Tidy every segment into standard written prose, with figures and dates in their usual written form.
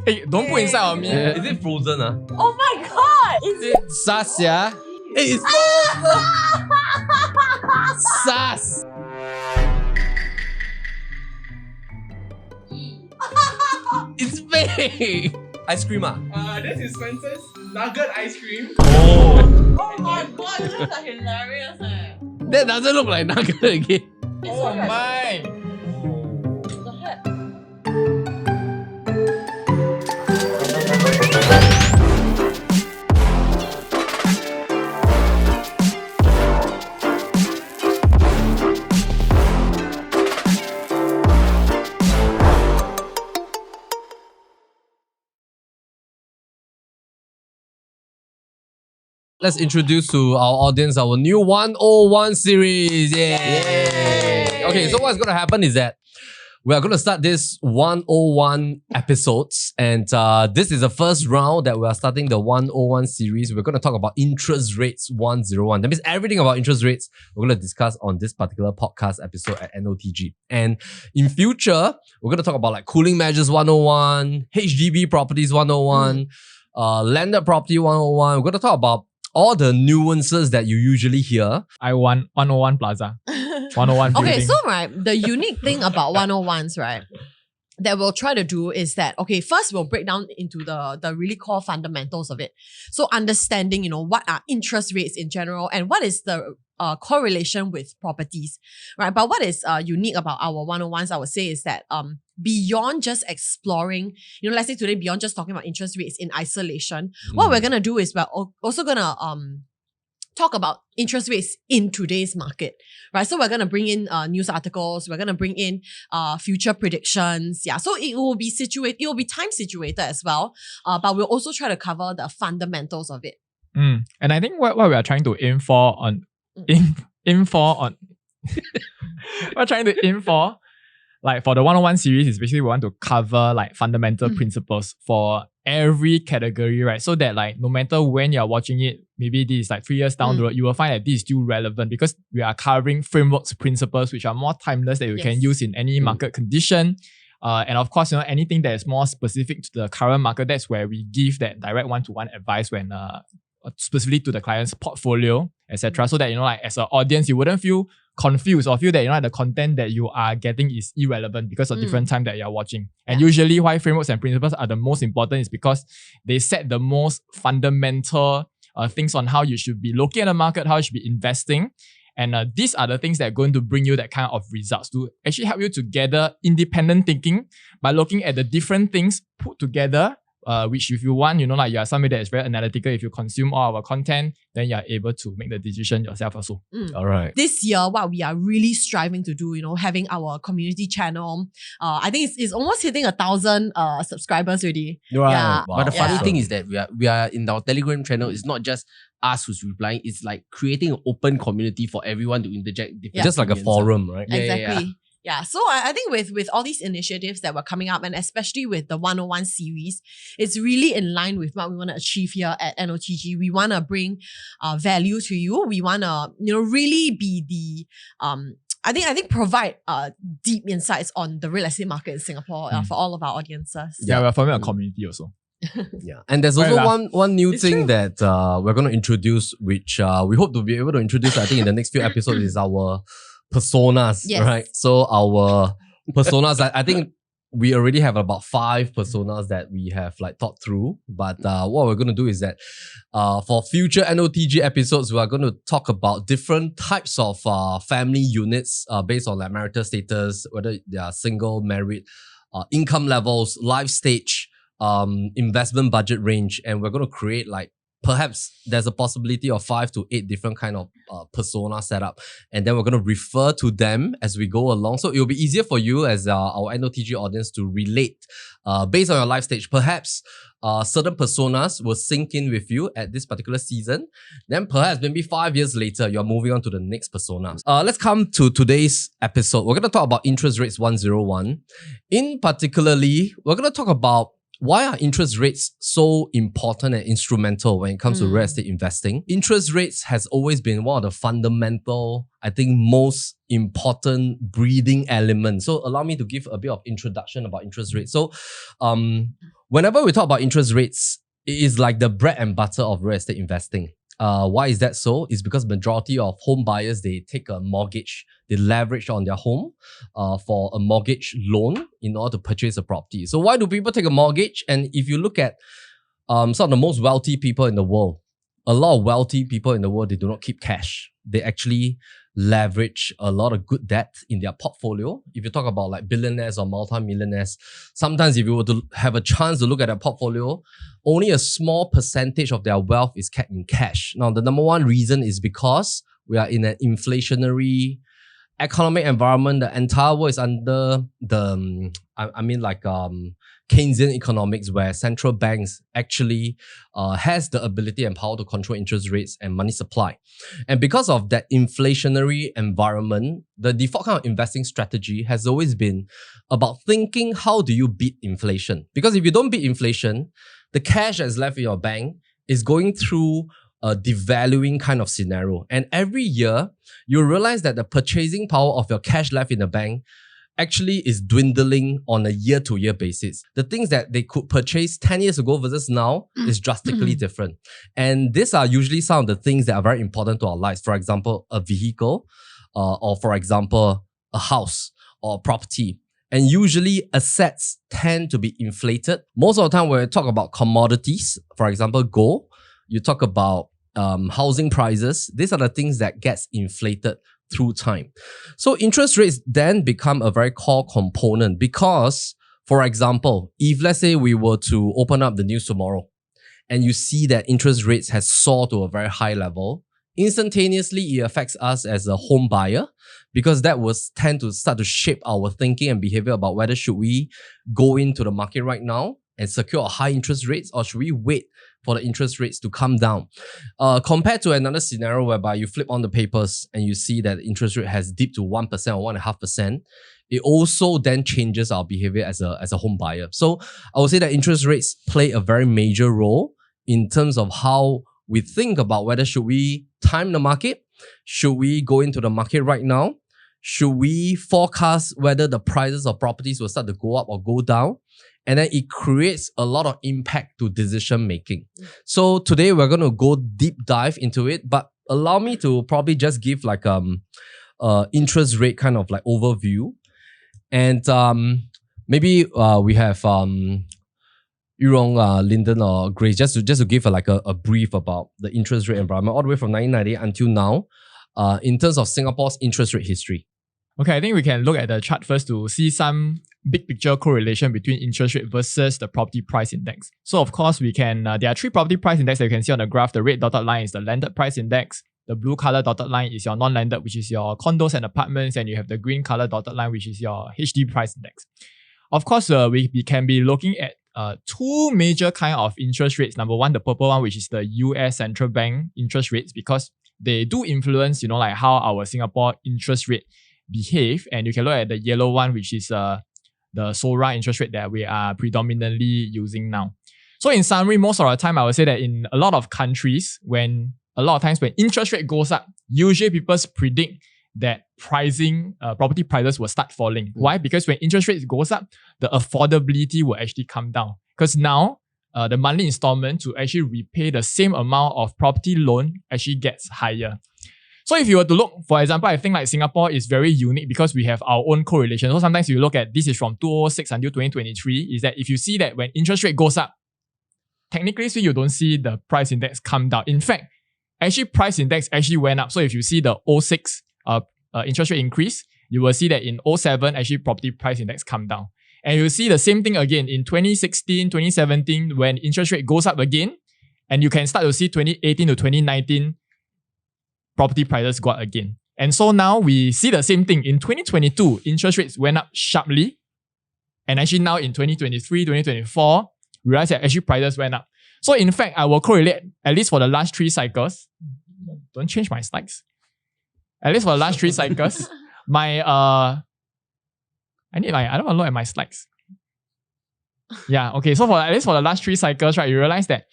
Hey, don't put inside on me. Is it frozen? Oh my god! It's sus, yeah. Hey, it's Sus. It's fake! Ice cream This is Swensen's nugget ice cream. Oh! Oh my god, this is like hilarious That doesn't look like nugget again. Oh my. The heck? Let's introduce to our audience our new 101 series. Yay! Okay, so what's going to happen is that we are going to start this 101 episodes, and this is the first round that we are starting the 101 series. We're going to talk about interest rates 101. That means everything about interest rates we're going to discuss on this particular podcast episode at NOTG. And in future, we're going to talk about like cooling measures 101, HDB properties 101, landed property 101. We're going to talk about all the nuances that you usually hear. I want 101 Plaza. 101 building. Okay, so right, the unique thing about 101s, right, that we'll try to do is that, okay, first we'll break down into the really core fundamentals of it. So understanding, what are interest rates in general and what is the correlation with properties, right? But what is unique about our 101s, I would say, is that beyond just exploring, let's say today, beyond just talking about interest rates in isolation, what we're going to do is we're also going to talk about interest rates in today's market, right? So we're going to bring in news articles, we're going to bring in future predictions. Yeah, so it will be time situated as well, but we'll also try to cover the fundamentals of it. And I think what we are trying to aim for we're trying to aim for, like for the 101 series, is basically we want to cover like fundamental principles for every category, right? So that like no matter when you're watching it, maybe this is like 3 years down the road, you will find that this is still relevant because we are covering frameworks, principles which are more timeless that you can use in any market condition. And of course, anything that is more specific to the current market, that's where we give that direct one-to-one advice when specifically to the client's portfolio, etc. So that, like as an audience, you wouldn't feel confused or feel that, the content that you are getting is irrelevant because of different time that you're watching. And usually why frameworks and principles are the most important is because they set the most fundamental things on how you should be looking at the market, how you should be investing. And these are the things that are going to bring you that kind of results to actually help you to gather independent thinking by looking at the different things put together, which if you want, like you are somebody that is very analytical, if you consume all our content, then you are able to make the decision yourself also. All right. This year, what we are really striving to do, having our community channel, I think it's almost hitting 1,000 subscribers already. Right. Yeah. Wow. But the funny thing is that we are in our Telegram channel. It's not just us who's replying. It's like creating an open community for everyone to interject. Just like a forum, right? Exactly. Yeah, so I think with all these initiatives that were coming up, and especially with the 101 series, it's really in line with what we want to achieve here at NOTG. We want to bring value to you. We want to, really be the I think provide deep insights on the real estate market in Singapore for all of our audiences. Yeah, we're forming a community also. Yeah, and there's also one new thing that we're going to introduce, which we hope to be able to introduce, I think, in the next few episodes, is our personas, right? So our personas, I think we already have about 5 personas that we have like thought through. But what we're going to do is that for future NOTG episodes, we are going to talk about different types of family units based on like marital status, whether they are single, married, income levels, life stage, investment budget range. And we're going to create like perhaps there's a possibility of 5 to 8 different kind of persona setup, and then we're going to refer to them as we go along. So it will be easier for you as our NOTG audience to relate based on your life stage. Perhaps certain personas will sink in with you at this particular season. Then perhaps maybe 5 years later, you're moving on to the next persona. Let's come to today's episode. We're going to talk about interest rates 101. In particularly, we're going to talk about why are interest rates so important and instrumental when it comes to real estate investing? Interest rates has always been one of the fundamental, I think, most important breathing elements. So allow me to give a bit of introduction about interest rates. So whenever we talk about interest rates, it is like the bread and butter of real estate investing. Why is that so? It's because majority of home buyers, they take a mortgage, they leverage on their home for a mortgage loan in order to purchase a property. So why do people take a mortgage? And if you look at some of the most wealthy people in the world, a lot of wealthy people in the world, they do not keep cash. They actually leverage a lot of good debt in their portfolio. If you talk about like billionaires or multi-millionaires, sometimes if you were to have a chance to look at their portfolio, only a small percentage of their wealth is kept in cash. Now, the number one reason is because we are in an inflationary economic environment. The entire world is under the, Keynesian economics, where central banks actually has the ability and power to control interest rates and money supply. And because of that inflationary environment, the default kind of investing strategy has always been about thinking, how do you beat inflation? Because if you don't beat inflation, the cash that's left in your bank is going through a devaluing kind of scenario. And every year, you realize that the purchasing power of your cash left in the bank actually is dwindling on a year-to-year basis. The things that they could purchase 10 years ago versus now is drastically different. And these are usually some of the things that are very important to our lives. For example, a vehicle, or for example, a house or a property. And usually assets tend to be inflated. Most of the time when we talk about commodities, for example, gold, you talk about housing prices, these are the things that gets inflated through time. So interest rates then become a very core component because, for example, if let's say we were to open up the news tomorrow and you see that interest rates has soared to a very high level, instantaneously it affects us as a home buyer because that will tend to start to shape our thinking and behavior about whether should we go into the market right now and secure high interest rates, or should we wait for the interest rates to come down? Compared to another scenario whereby you flip on the papers and you see that the interest rate has dipped to 1% or 1.5%, it also then changes our behavior as a home buyer. So I would say that interest rates play a very major role in terms of how we think about whether should we time the market, should we go into the market right now, should we forecast whether the prices of properties will start to go up or go down. And then it creates a lot of impact to decision making. So today we're going to go deep dive into it, but allow me to probably just give like interest rate kind of like overview. And maybe we have Rong, Lyndon or Grayce just to give a brief about the interest rate environment all the way from 1998 until now in terms of Singapore's interest rate history. Okay, I think we can look at the chart first to see some big picture correlation between interest rate versus the property price index. So of course, we can, there are three property price index that you can see on the graph. The red dotted line is the landed price index. The blue color dotted line is your non-landed, which is your condos and apartments. And you have the green color dotted line, which is your HD price index. Of course, we can be looking at two major kind of interest rates. Number one, the purple one, which is the US Central Bank interest rates, because they do influence, like how our Singapore interest rate behave. And you can look at the yellow one, which is the SORA interest rate that we are predominantly using now. So in summary, most of the time, I would say that in a lot of countries, when interest rate goes up, usually people predict that property prices will start falling. Why? Because when interest rates goes up, the affordability will actually come down. Because now, the monthly installment to actually repay the same amount of property loan actually gets higher. So if you were to look, for example, I think like Singapore is very unique because we have our own correlation. So sometimes you look at, this is from 2006 until 2023, is that if you see that when interest rate goes up, technically so you don't see the price index come down. In fact, actually price index actually went up. So if you see the 2006 interest rate increase, you will see that in 2007, actually property price index come down. And you'll see the same thing again in 2016, 2017, when interest rate goes up again, and you can start to see 2018 to 2019, property prices go up again. And so now we see the same thing. In 2022, interest rates went up sharply. And actually now in 2023, 2024, we realize that actually prices went up. So in fact, I will correlate, at least for the last 3 cycles. Don't change my slides. At least for the last 3 cycles, I don't want to look at my slides. Yeah, okay. So at least for the last 3 cycles, right, you realize that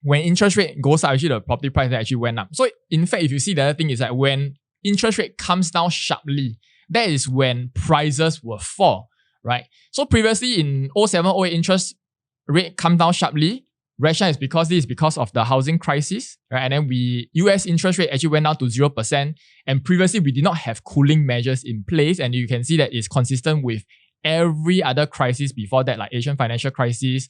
when interest rate goes up, actually the property price actually went up. So in fact, if you see, the other thing is that when interest rate comes down sharply, that is when prices will fall, right? So previously in 07-08, interest rate come down sharply. Rationale is because of the housing crisis, right? And then US interest rate actually went down to 0%. And previously we did not have cooling measures in place. And you can see that it's consistent with every other crisis before that, like Asian financial crisis,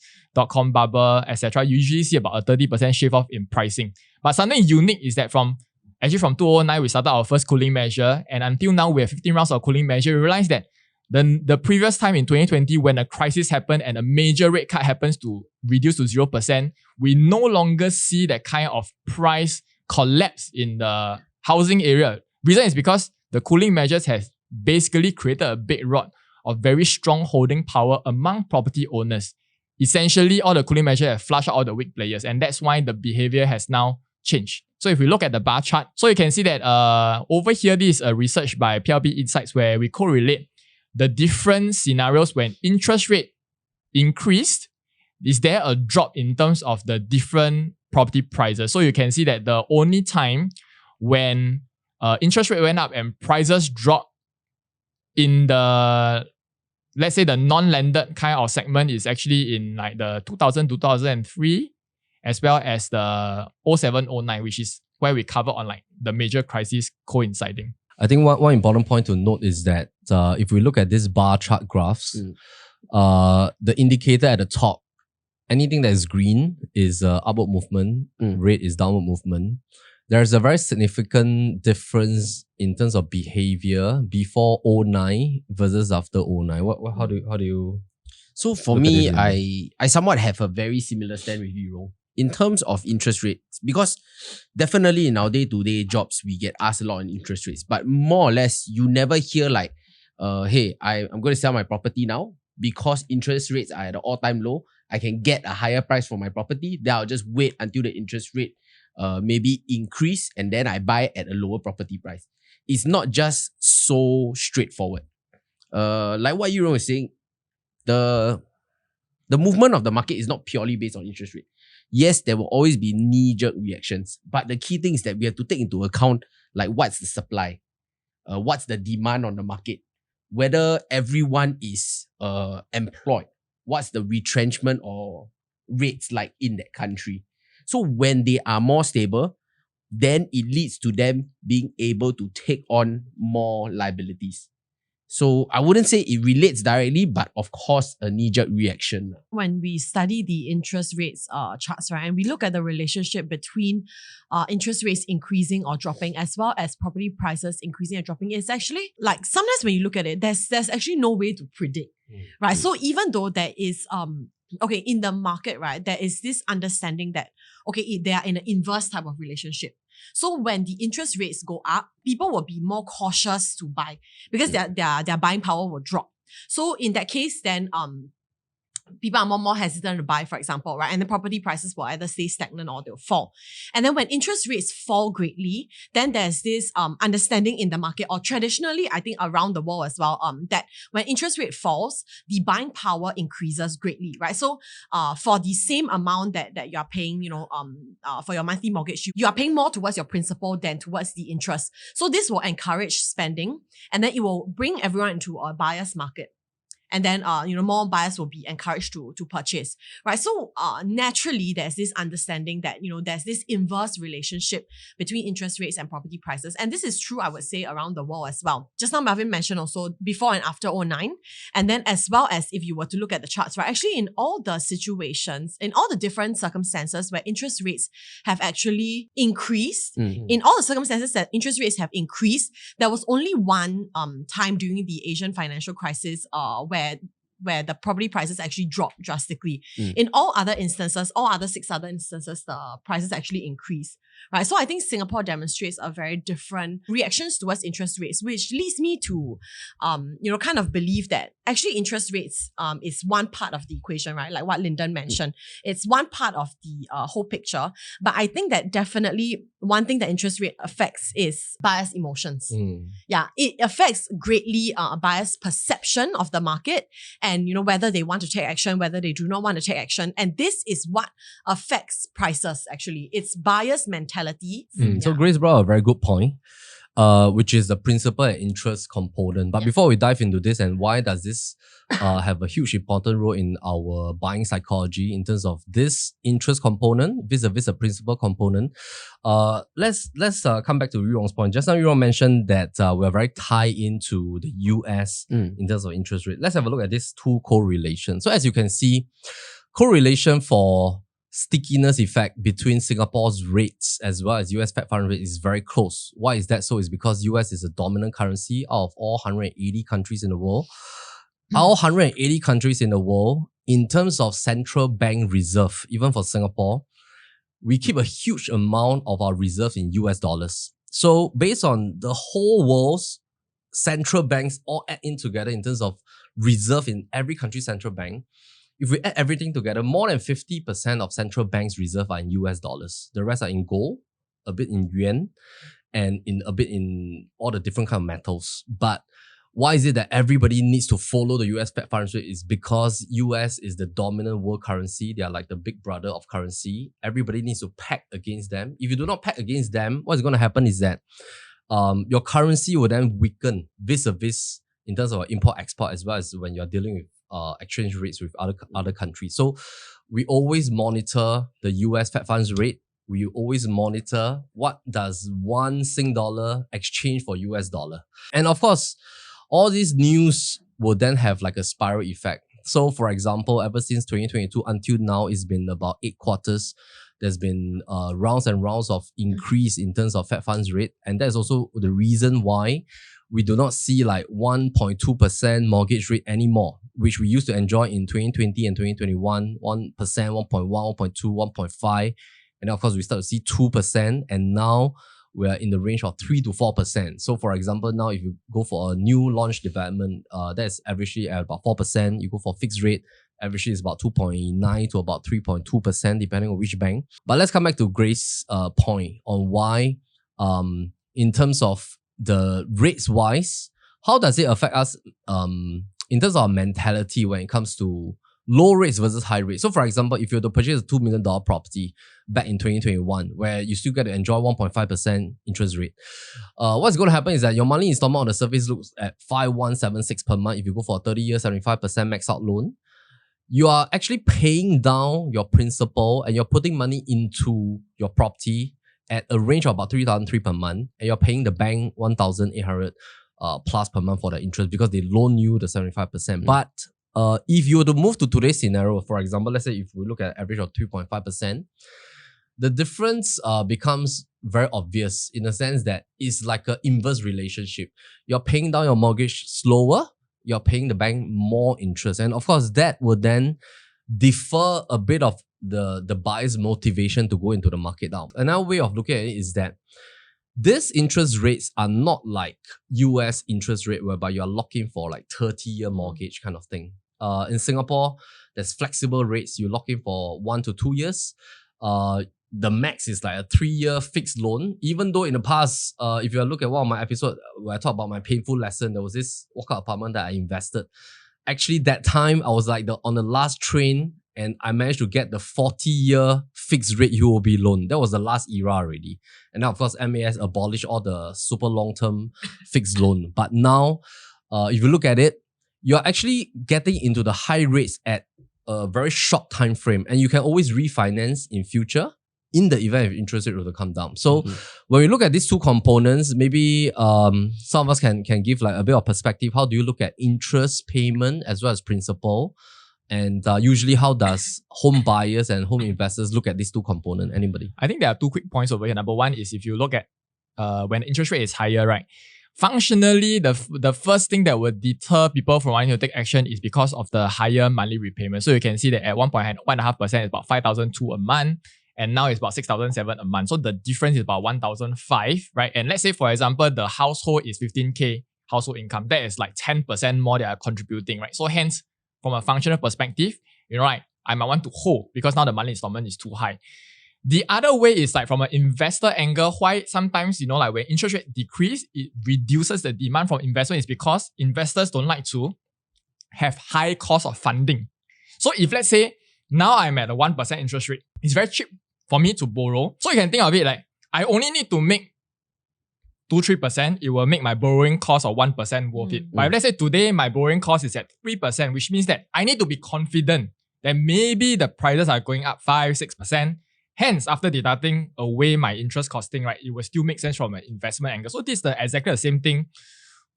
.com bubble, etc. You usually see about a 30% shave off in pricing. But something unique is that from 2009, we started our first cooling measure, and until now, we have 15 rounds of cooling measure. We realized that the previous time in 2020, when a crisis happened and a major rate cut happens to reduce to 0%, we no longer see that kind of price collapse in the housing area. Reason is because the cooling measures has basically created a big rod of very strong holding power among property owners. Essentially, all the cooling measures have flushed out all the weak players, and that's why the behavior has now changed. So if we look at the bar chart, so you can see that over here, this is a research by PLB Insights where we correlate the different scenarios when interest rate increased. Is there a drop in terms of the different property prices? So you can see that the only time when interest rate went up and prices dropped in the, let's say, the non-landed kind of segment is actually in like the 2000-2003, as well as the 07-09, which is where we cover on like the major crisis coinciding. I think one important point to note is that if we look at this bar chart graphs, the indicator at the top, anything that is green is upward movement, red is downward movement. There's a very significant difference in terms of behavior before 09 versus after 09. How do you? So for me, I somewhat have a very similar stand with you, Rong. In terms of interest rates, because definitely in our day-to-day jobs, we get asked a lot on interest rates, but more or less, you never hear like, hey, I'm going to sell my property now because interest rates are at an all-time low. I can get a higher price for my property. Then I'll just wait until the interest rate maybe increase and then I buy at a lower property price. It's not just so straightforward. Like what you were saying, the movement of the market is not purely based on interest rate. Yes, there will always be knee-jerk reactions, but the key thing is that we have to take into account like what's the supply, what's the demand on the market, whether everyone is employed, what's the retrenchment or rates like in that country. So when they are more stable, then it leads to them being able to take on more liabilities. So I wouldn't say it relates directly, but of course a knee-jerk reaction. When we study the interest rates charts, right, and we look at the relationship between interest rates increasing or dropping as well as property prices increasing and dropping, it's actually like sometimes when you look at it, there's actually no way to predict, right? So even though there is okay, in the market, right, there is this understanding that okay, they are in an inverse type of relationship. So when the interest rates go up, people will be more cautious to buy because their buying power will drop. So in that case, then people are more hesitant to buy, for example, right? And the property prices will either stay stagnant or they'll fall. And then when interest rates fall greatly, then there's this understanding in the market, or traditionally, I think around the world as well, that when interest rate falls, the buying power increases greatly, right? So for the same amount that you are paying, you know, for your monthly mortgage, you are paying more towards your principal than towards the interest. So this will encourage spending, and then it will bring everyone into a buyer's market. And then, more buyers will be encouraged to purchase, right? So, naturally, there's this understanding that, there's this inverse relationship between interest rates and property prices. And this is true, I would say, around the world as well. Just now, Melvin mentioned also before and after 09. And then as well as if you were to look at the charts, right? Actually, in all the situations, in all the different circumstances where interest rates have actually increased, in all the circumstances that interest rates have increased, there was only one time during the Asian financial crisis where the property prices actually dropped drastically. In all other instances, all other 6 other instances, the prices actually increased, right? So I think Singapore demonstrates a very different reactions towards interest rates, which leads me to, kind of believe that actually interest rates is one part of the equation, right? Like what Lyndon mentioned. It's one part of the whole picture. But I think that definitely one thing that interest rate affects is buyers' emotions. Yeah, it affects greatly buyers' perception of the market and whether they want to take action, whether they do not want to take action. And this is what affects prices actually. It's buyer's mentality. So Grayce brought a very good point, which is the principal and interest component. But before we dive into this, and why does this have a huge important role in our buying psychology in terms of this interest component vis-a-vis the principal component, let's come back to Rong's point. Just now Rong mentioned that we're very tied into the US in terms of interest rate. Let's have a look at these two correlations. So as you can see, correlation for stickiness effect between Singapore's rates as well as US Fed fund rate is very close. Why is that so? It's because US is a dominant currency out of all 180 countries in the world. All 180 countries in the world, in terms of central bank reserve, even for Singapore, we keep a huge amount of our reserves in US dollars. So based on the whole world's central banks all add in together in terms of reserve in every country's central bank, if we add everything together, more than 50% of central banks' reserve are in US dollars. The rest are in gold, a bit in yuan, and a bit in all the different kind of metals. But why is it that everybody needs to follow the US Fed funds rate? Is because US is the dominant world currency. They are like the big brother of currency. Everybody needs to peg against them. If you do not peg against them, what's going to happen is that your currency will then weaken vis-a-vis in terms of import-export, as well as when you're dealing with exchange rates with other countries. So we always monitor the US Fed funds rate. We always monitor what does one Sing dollar exchange for US dollar. And of course, all these news will then have like a spiral effect. So for example, ever since 2022 until now, it's been about 8 quarters. There's been rounds and rounds of increase in terms of Fed funds rate. And that's also the reason why we do not see like 1.2% mortgage rate anymore, which we used to enjoy in 2020 and 2021, 1%, 1.1, 1.2, 1.5. And of course, we start to see 2%. And now we're in the range of 3 to 4%. So for example, now if you go for a new launch development, that's averagely at about 4%. You go for fixed rate, averagely is about 2.9 to about 3.2%, depending on which bank. But let's come back to Grayce's point on why, in terms of the rates wise, how does it affect us in terms of our mentality when it comes to low rates versus high rates? So for example, if you were to purchase a $2 million property back in 2021, where you still get to enjoy 1.5% interest rate, what's going to happen is that your monthly installment on the surface looks at 5,176 per month. If you go for a 30-year, 75% max out loan, you are actually paying down your principal and you're putting money into your property at a range of about 3,003 per month, and you're paying the bank 1,800 plus per month for the interest because they loan you the 75%. But if you were to move to today's scenario, for example, let's say if we look at an average of 3.5%, the difference becomes very obvious in the sense that it's like an inverse relationship. You're paying down your mortgage slower, you're paying the bank more interest. And of course, that would then defer a bit of the buyer's motivation to go into the market now. Another way of looking at it is that these interest rates are not like US interest rate whereby you're locking for like 30-year mortgage kind of thing. In Singapore, there's flexible rates. You lock in for 1 to 2 years. The max is like a 3-year fixed loan. Even though in the past, if you look at one of my episodes where I talk about my painful lesson, there was this walkout apartment that I invested. Actually, that time I was like on the last train, and I managed to get the 40-year fixed rate UOB loan. That was the last era already. And now, of course, MAS abolished all the super long-term fixed loan. But now, if you look at it, you're actually getting into the high rates at a very short time frame. And you can always refinance in future in the event if interest rate were to come down. So when we look at these two components, maybe some of us can give like a bit of perspective. How do you look at interest payment as well as principal? And usually, how does home buyers and home investors look at these two components? Anybody? I think there are 2 quick points over here. Number one is if you look at when interest rate is higher, right? Functionally, the first thing that would deter people from wanting to take action is because of the higher monthly repayment. So you can see that at 1.5% is about 5,200 a month, and now it's about 6,700 a month. So the difference is about 1,500, right? And let's say, for example, the household is 15K household income. That is like 10% more they are contributing, right? So hence, from a functional perspective, right, I might want to hold because now the monthly installment is too high. The other way is like from an investor angle, why sometimes, like when interest rate decrease, it reduces the demand from investment is because investors don't like to have high cost of funding. So if let's say now I'm at a 1% interest rate, it's very cheap for me to borrow. So you can think of it like I only need to make 2-3%, it will make my borrowing cost of 1% worth it. But if let's say today my borrowing cost is at 3%, which means that I need to be confident that maybe the prices are going up 5-6%. Hence, after deducting away my interest costing, right, it will still make sense from an investment angle. So this is exactly the same thing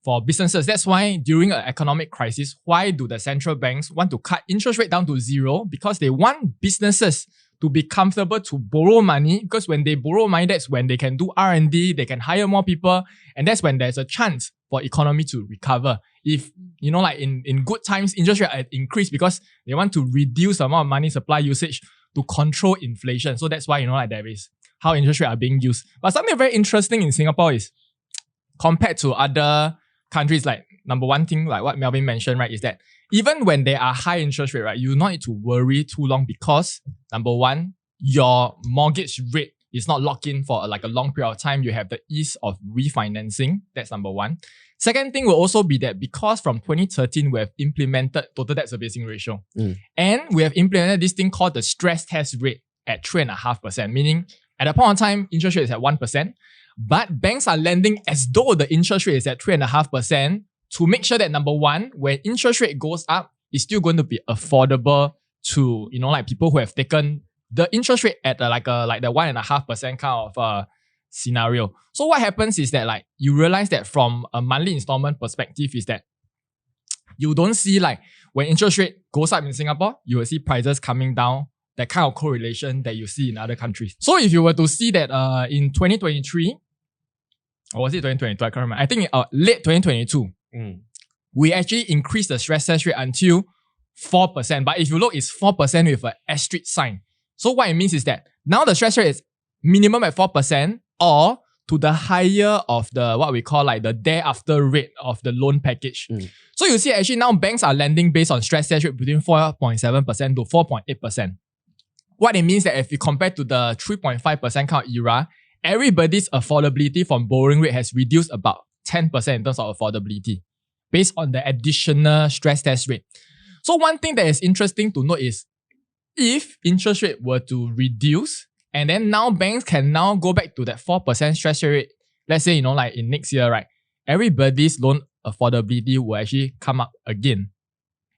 for businesses. That's why during an economic crisis, why do the central banks want to cut interest rate down to zero? Because they want businesses to be comfortable to borrow money, because when they borrow money, that's when they can do R&D, they can hire more people, and that's when there's a chance for economy to recover. If, like in good times, interest rate increase because they want to reduce the amount of money supply usage to control inflation. So that's why, there is how interest rates are being used. But something very interesting in Singapore is, compared to other countries, like number one thing, like what Melvin mentioned, right, is that even when there are high interest rate, right, you do not need to worry too long because, number one, your mortgage rate is not locked in for a long period of time. You have the ease of refinancing. That's number one. Second thing will also be that because from 2013, we have implemented total debt servicing ratio. And we have implemented this thing called the stress test rate at 3.5%, meaning at that point in time, interest rate is at 1%, but banks are lending as though the interest rate is at 3.5%, to make sure that, number one, when interest rate goes up, it's still going to be affordable to, people who have taken the interest rate at the 1.5% kind of scenario. So what happens is that you realize that from a monthly installment perspective is that you don't see when interest rate goes up in Singapore, you will see prices coming down, that kind of correlation that you see in other countries. So if you were to see that in 2023, or was it 2022? I can't remember. I think late 2022, we actually increased the stress test rate until 4%. But if you look, it's 4% with an asterisk sign. So what it means is that now the stress rate is minimum at 4% or to the higher of the what we call the thereafter rate of the loan package. So you see actually now banks are lending based on stress test rate between 4.7% to 4.8%. What it means that if you compare to the 3.5% kind of era, everybody's affordability from borrowing rate has reduced about 10% in terms of affordability based on the additional stress test rate. So one thing that is interesting to note is if interest rate were to reduce and then now banks can now go back to that 4% stress rate, let's say, in next year, right, everybody's loan affordability will actually come up again.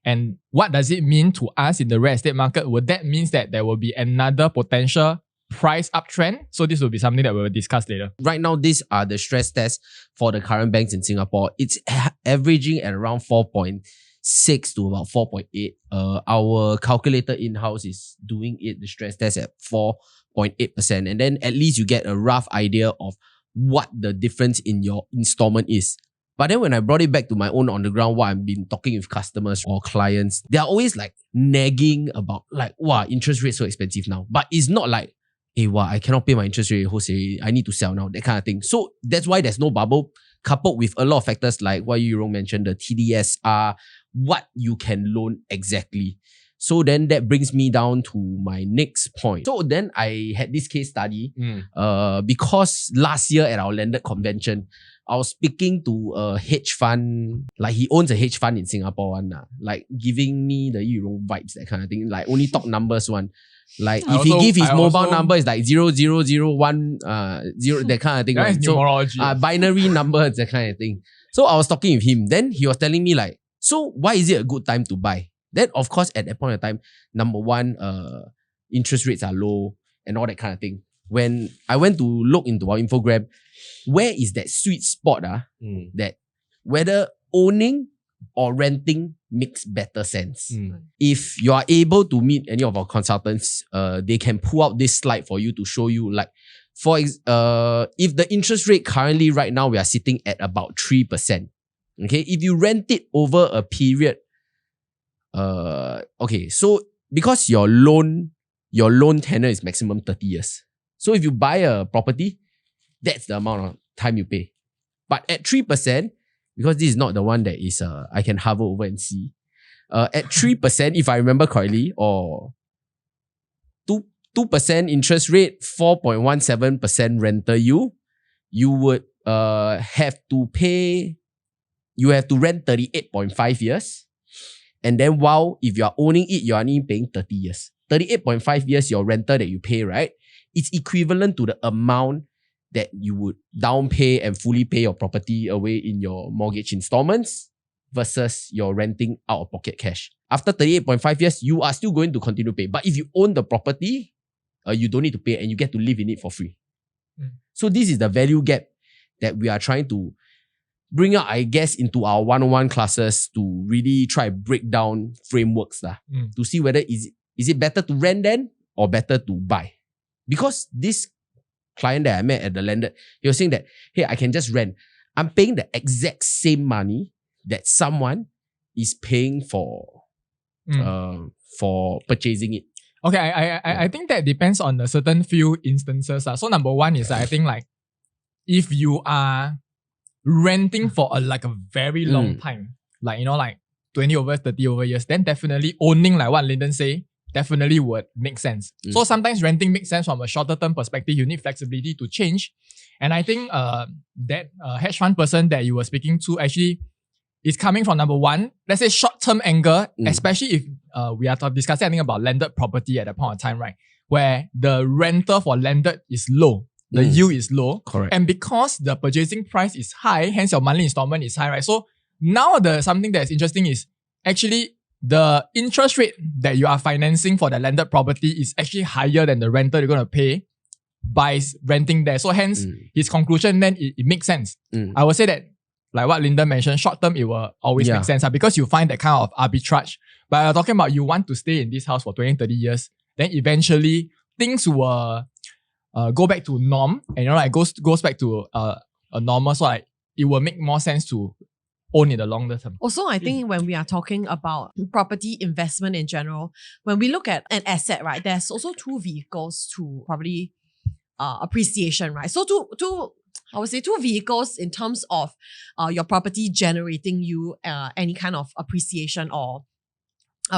And what does it mean to us in the real estate market? Well, that means that there will be another potential price uptrend. So this will be something that we will discuss later. Right now, these are the stress tests for the current banks in Singapore. It's averaging at around 4.6 to about 4.8. Our calculator in-house is doing the stress test at 4.8%. And then at least you get a rough idea of what the difference in your installment is. But then when I brought it back to my own on the ground, what I've been talking with customers or clients, they're always nagging about wow, interest rates so expensive now. But it's not hey, wow, I cannot pay my interest rate, Jose, I need to sell now, that kind of thing. So that's why there's no bubble, coupled with a lot of factors like what you, Rong, mentioned, the TDSR, what you can loan exactly. So then that brings me down to my next point. So then I had this case study because last year at our landed convention, I was speaking to a hedge fund, he owns a hedge fund in Singapore, giving me the Yurong vibes, that kind of thing, only talk numbers one. If he give his mobile number, it's 0001, 0, that kind of thing. That is numerology. So, binary numbers, that kind of thing. So I was talking with him. Then he was telling me so why is it a good time to buy? Then of course at that point of time, number one, interest rates are low and all that kind of thing. When I went to look into our infogram, where is that sweet spot that whether owning or renting makes better sense. If you are able to meet any of our consultants, they can pull out this slide for you to show you if the interest rate currently right now we are sitting at about 3%. Okay, if you rent it over a period, okay, so because your loan tenure is maximum 30 years. So if you buy a property, that's the amount of time you pay. But at 3%, because this is not the one that is I can hover over and see. At 3%, if I remember correctly, or 2% interest rate, 4.17% rental yield, you would have to rent 38.5 years. And then while if you are owning it, you are only paying 30 years. 38.5 years, your rental that you pay, right? It's equivalent to the amount that you would down pay and fully pay your property away in your mortgage installments versus your renting out of pocket cash. After 38.5 years, you are still going to continue to pay. But if you own the property, you don't need to pay and you get to live in it for free. So this is the value gap that we are trying to bring out, I guess, into our 101 classes to really try to break down frameworks to see whether is it better to rent then or better to buy. Because this client that I met at the landed, he was saying that, hey, I can just rent. I'm paying the exact same money that someone is paying for purchasing it. Okay, I think that depends on a certain few instances. So number one is I think like if you are renting for a very long time, like 20 over 30 over years, then definitely owning, like what Lyndon say, definitely would make sense. So sometimes renting makes sense from a shorter term perspective. You need flexibility to change. And I think that hedge fund person that you were speaking to actually is coming from number one, let's say short-term angle, especially if we are discussing anything about landed property at that point of time, right? Where the rental for landed is low. The yield is low. Correct. And because the purchasing price is high, hence your monthly installment is high, right? So now something that's interesting is actually the interest rate that you are financing for the landed property is actually higher than the rental you're going to pay by renting there. So hence his conclusion then it makes sense. I would say that like what Lyndon mentioned, short term, it will always make sense because you find that kind of arbitrage. But I'm talking about you want to stay in this house for 20, 30 years, then eventually things will go back to norm and goes back to a normal. So like it will make more sense to own in the longer term. Also, I think when we are talking about property investment in general, when we look at an asset, right, there's also two vehicles to property appreciation, right? So I would say two vehicles in terms of your property generating you any kind of appreciation or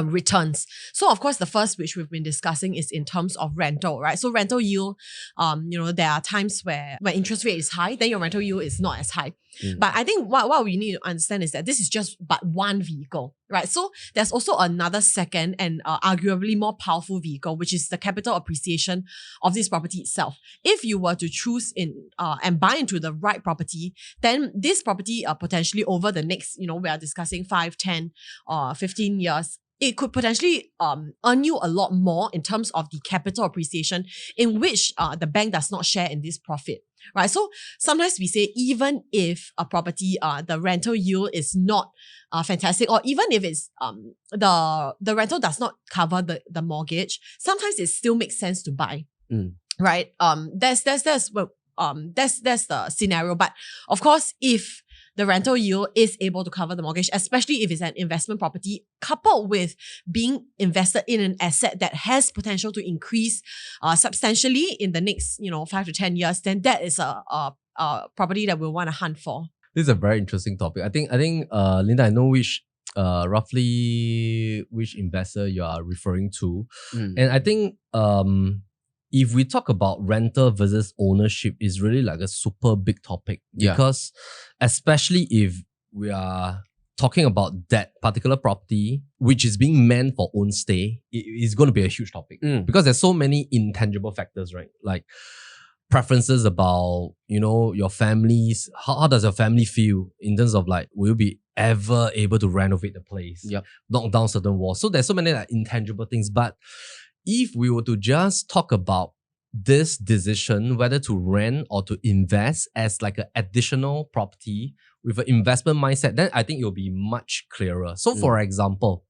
returns. So of course, the first which we've been discussing is in terms of rental, right? So rental yield, there are times where interest rate is high, then your rental yield is not as high. But I think what we need to understand is that this is just but one vehicle, right? So there's also another second and arguably more powerful vehicle, which is the capital appreciation of this property itself. If you were to choose and buy into the right property, then this property potentially over the next, we are discussing 5, 10, 15 years, it could potentially earn you a lot more in terms of the capital appreciation in which the bank does not share in this profit, right? So sometimes we say even if a property, the rental yield is not fantastic, or even if it's the rental does not cover the mortgage, sometimes it still makes sense to buy, right? That's the scenario. But of course, if the rental yield is able to cover the mortgage, especially if it's an investment property, coupled with being invested in an asset that has potential to increase substantially in the next 5 to 10 years, then that is a property that we'll want to hunt for. This is a very interesting topic. I think Linda, I know roughly which investor you are referring to. And I think if we talk about rental versus ownership, is really like a super big topic because especially if we are talking about that particular property, which is being meant for own stay, it is going to be a huge topic because there's so many intangible factors, right? Like preferences about, your families, how does your family feel in terms of like, will you be ever able to renovate the place, knock down certain walls? So there's so many like intangible things, but if we were to just talk about this decision, whether to rent or to invest as like an additional property with an investment mindset, then I think it will be much clearer. So for example,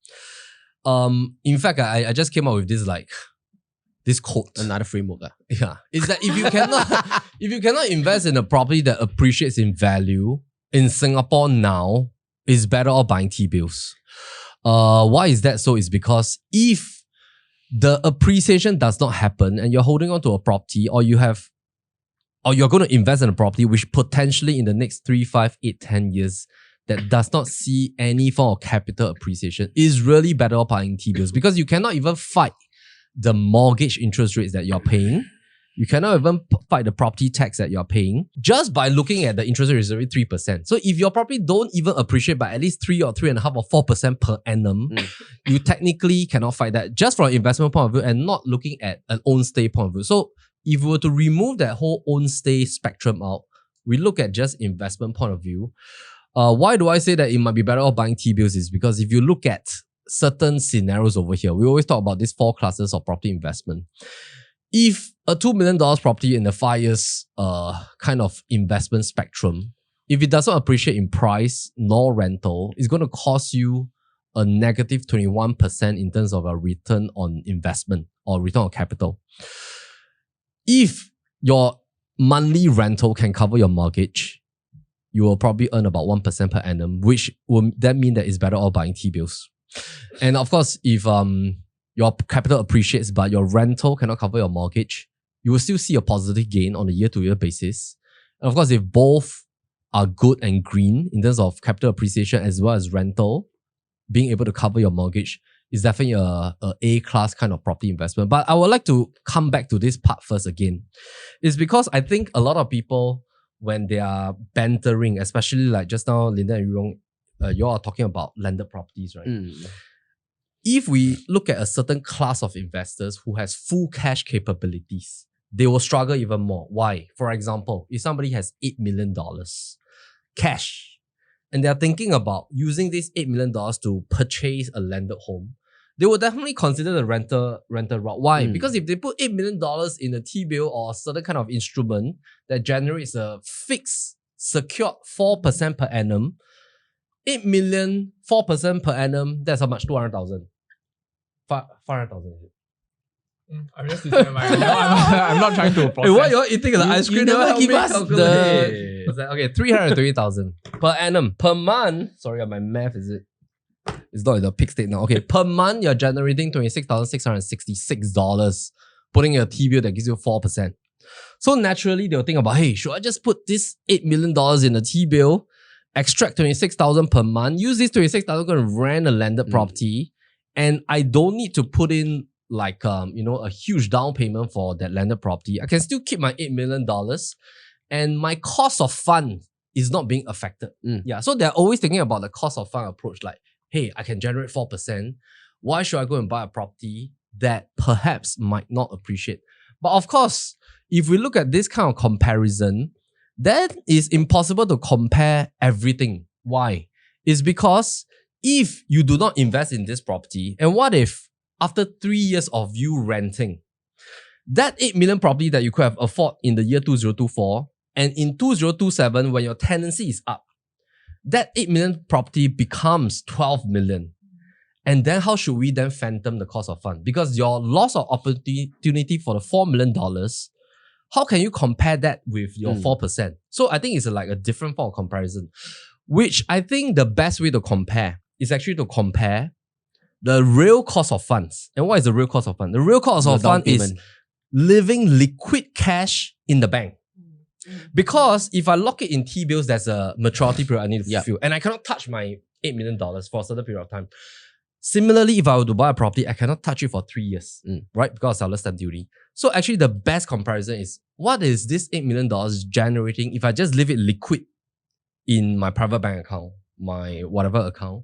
in fact, I just came up with this quote. Another framework. Yeah. Is that if you cannot invest in a property that appreciates in value in Singapore now, it's better off buying T-bills. Why is that so? Is because if the appreciation does not happen and you're holding on to a property or you're going to invest in a property which potentially in the next 3, 5, 8, 10 years that does not see any form of capital appreciation, is really better off buying T-bills because you cannot even fight the mortgage interest rates that you're paying. You cannot even fight the property tax that you're paying just by looking at the interest rate is already 3%. So if your property don't even appreciate by at least 3 or 3.5 or 4% per annum, you technically cannot fight that just from an investment point of view and not looking at an own stay point of view. So if we were to remove that whole own stay spectrum out, we look at just investment point of view. Why do I say that it might be better off buying T-bills is because if you look at certain scenarios over here, we always talk about these 4 classes of property investment. If a $2 million property in the 5 years kind of investment spectrum, if it doesn't appreciate in price nor rental, it's going to cost you a negative 21% in terms of a return on investment or return on capital. If your monthly rental can cover your mortgage, you will probably earn about 1% per annum, which will then mean that it's better off buying T-bills. And of course, if your capital appreciates but your rental cannot cover your mortgage, you will still see a positive gain on a year-to-year basis. And of course, if both are good and green in terms of capital appreciation as well as rental, being able to cover your mortgage is definitely a A-class kind of property investment. But I would like to come back to this part first again. It's because I think a lot of people, when they are bantering, especially like just now, Lyndon and Rong, you all are talking about landed properties, right? If we look at a certain class of investors who has full cash capabilities, they will struggle even more. Why? For example, if somebody has $8 million cash and they're thinking about using this $8 million to purchase a landed home, they will definitely consider the rental route. Why? Because if they put $8 million in a T-bill or a certain kind of instrument that generates a fixed, secured 4% per annum, 8 million, 4% per annum, that's how much? 200,000. 500,000. I'm just sitting in my I'm not trying to process. Hey, what you're eating? The ice cream? You never give us the... Okay, 320,000 per annum. Per month, sorry, my math is it? It's not in the pig state now. Okay, per month, you're generating $26,666, putting in a T-bill that gives you 4%. So naturally, they'll think about, hey, should I just put this $8 million in a T-bill, extract 26,000 per month, use this 26,000 to rent a landed property, and I don't need to put in like a huge down payment for that landed property. I can still keep my $8 million and my cost of fund is not being affected. Yeah, so they're always thinking about the cost of fund approach, like, hey, I can generate 4%. Why should I go and buy a property that perhaps might not appreciate? But of course, if we look at this kind of comparison, that is impossible to compare everything. Why? It's because if you do not invest in this property, and what if after 3 years of you renting, that 8 million property that you could have afford in the year 2024, and in 2027, when your tenancy is up, that 8 million property becomes 12 million. And then how should we then phantom the cost of fund? Because your loss of opportunity for the $4 million, how can you compare that with your 4%? So I think it's like a different form of comparison, which I think the best way to compare is actually to compare the real cost of funds. And what is the real cost of fund? The real cost of fund is living liquid cash in the bank. Because if I lock it in T-bills, there's a maturity period I need to fulfill. And I cannot touch my $8 million for a certain period of time. Similarly, if I were to buy a property, I cannot touch it for 3 years, right? Because of seller stamp duty. So actually the best comparison is, what is this $8 million generating if I just leave it liquid in my private bank account, my whatever account,